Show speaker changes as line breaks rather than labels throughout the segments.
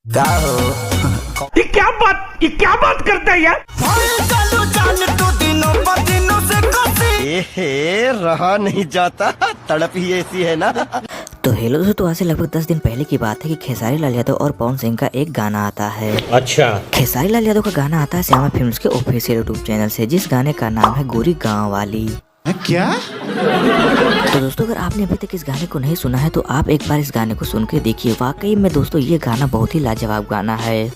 क्या हो? ये क्या बात करता है यार?
ए रहा नहीं जाता, तड़प ही ऐसी है ना।
तो हेलो दोस्तों, तो आज से लगभग 10 दिन पहले की बात है कि खेसारी लाल यादव और पवन सिंह का एक गाना आता है।
अच्छा,
खेसारी लाल यादव का गाना आता है श्यामा फिल्म्स के ऑफिशियल यूट्यूब चैनल से, जिस गाने का नाम है गोरी गांव वाली।
क्या?
तो दोस्तों, अगर आपने अभी तक इस गाने को नहीं सुना है तो आप एक बार इस गाने को सुन के देखिए। वाकई में दोस्तों ये गाना बहुत ही लाजवाब गाना है।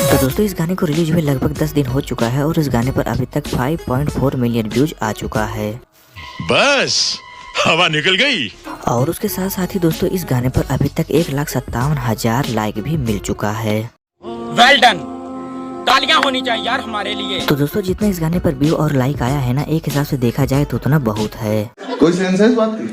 तो दोस्तों, इस गाने को रिलीज हुए लगभग 10 दिन हो चुका है और इस गाने पर अभी तक 5.4 मिलियन व्यूज आ चुका है।
बस हवा निकल गई।
और उसके साथ साथ ही दोस्तों, इस गाने पर अभी तक 1,57,000 लाइक भी मिल चुका है।
वेल डन, तालियां होनी चाहिए यार हमारे लिए।
तो दोस्तों, जितना इस गाने पर व्यू और लाइक आया है ना, एक हिसाब से देखा जाए तो उतना बहुत है।
कोई सेंस है इस बात की?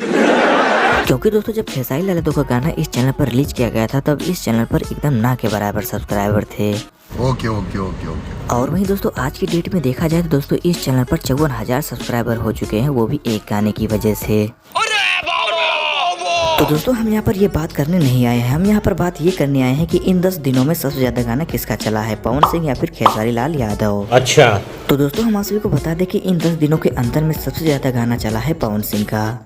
क्योंकि दोस्तों, जब खेसारी लाल यादव का गाना इस चैनल पर रिलीज किया गया था तब इस चैनल पर एकदम ना के बराबर सब्सक्राइबर थे।
Okay okay okay okay.
और वहीं दोस्तों, आज की डेट में देखा जाए तो दोस्तों, इस चैनल पर 54,000 सब्सक्राइबर हो चुके हैं, वो भी एक गाने की वजह से। तो दोस्तों, हम यहाँ पर ये बात करने नहीं आए हैं, हम यहाँ पर बात ये करने आए हैं कि इन 10 दिनों में सबसे ज्यादा गाना किसका चला है, पवन सिंह या फिर खेसारी लाल यादव।
अच्छा,
तो दोस्तों, हम आप सभी को बता दें कि इन 10 दिनों के अंदर में सबसे ज्यादा गाना चला है पवन सिंह का।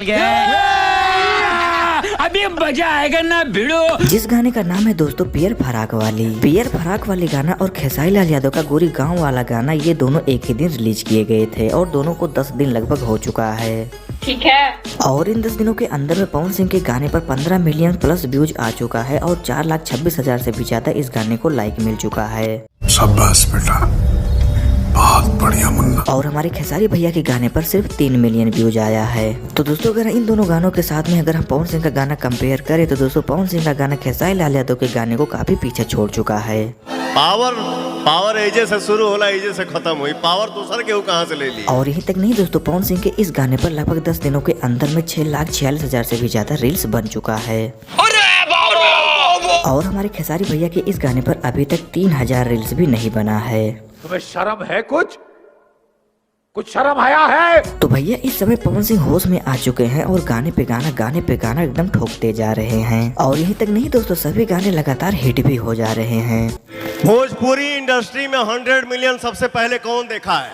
अभी मजा आएगा ना भिड़ो।
जिस गाने का नाम है दोस्तों पियर फराक वाली। पियर फराक वाली गाना और खेसारी लाल यादव का गोरी गांव वाला गाना, ये दोनों एक ही दिन रिलीज किए गए थे और दोनों को 10 दिन लगभग हो चुका है।
ठीक है।
और इन 10 दिनों के अंदर में पवन सिंह के गाने पर 15 मिलियन प्लस व्यूज आ चुका है और 4,26,000 से भी ज्यादा इस गाने को लाइक मिल चुका है।
शाबाश बेटा, बहुत बढ़िया मुन्ना।
और हमारे खेसारी भैया के गाने पर सिर्फ 3 मिलियन व्यूज आया है। तो दोस्तों, अगर इन दोनों गानों के साथ में अगर हम पवन सिंह का गाना कंपेयर करें तो दोस्तों, पवन सिंह का गाना खेसारी लाल यादव के गाने को काफी पीछे छोड़ चुका है।
पावर एजे से शुरू होला, एजे से खत्म हुई। पावर दूसर के कहाँ से ले ली?
और यहीं तक नहीं दोस्तों, पवन सिंह के इस गाने पर लगभग 10 दिनों के अंदर में 6,46,000 से भी ज्यादा रील्स बन चुका है। और हमारे खेसारी भैया के इस गाने पर अभी तक 3,000 रील्स भी नहीं बना है।
तुम्हें शर्म है? कुछ शर्म आया है?
तो भैया, इस समय पवन सिंह होश में आ चुके हैं और गाने पे गाना एकदम ठोकते जा रहे हैं। और यहीं तक नहीं दोस्तों, सभी गाने लगातार हिट भी हो जा रहे हैं।
भोजपुरी इंडस्ट्री में 100 मिलियन सबसे पहले कौन देखा है?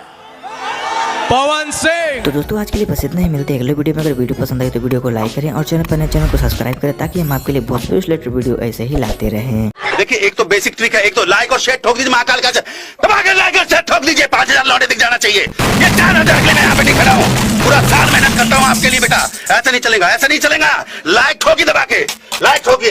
पवन सिंह।
तो दोस्तों, आज के लिए बस इतना ही। मिलते हैं अगले वीडियो में। अगर वीडियो पसंद आई तो वीडियो को लाइक करें और चैनल पर नए चैनल को सब्सक्राइब करें, ताकि हम आपके लिए भोजपुरी रिलेटेड वीडियो ऐसे ही लाते रहें।
देखिए, एक तो बेसिक ट्रिक है, एक तो लाइक और शेयर ठोक दीजिए, महाकाल का दबा के लाइक और शेयर ठोक दीजिए। 5,000 लौटे दिख जाना चाहिए। ये 4,000 के लिए मैं यहाँ पे नहीं खड़ा हूँ, पूरा साल मेहनत करता हूँ आपके लिए बेटा। ऐसा नहीं चलेगा, ऐसा नहीं चलेगा। लाइक ठोकी दबा के, लाइक ठोकी।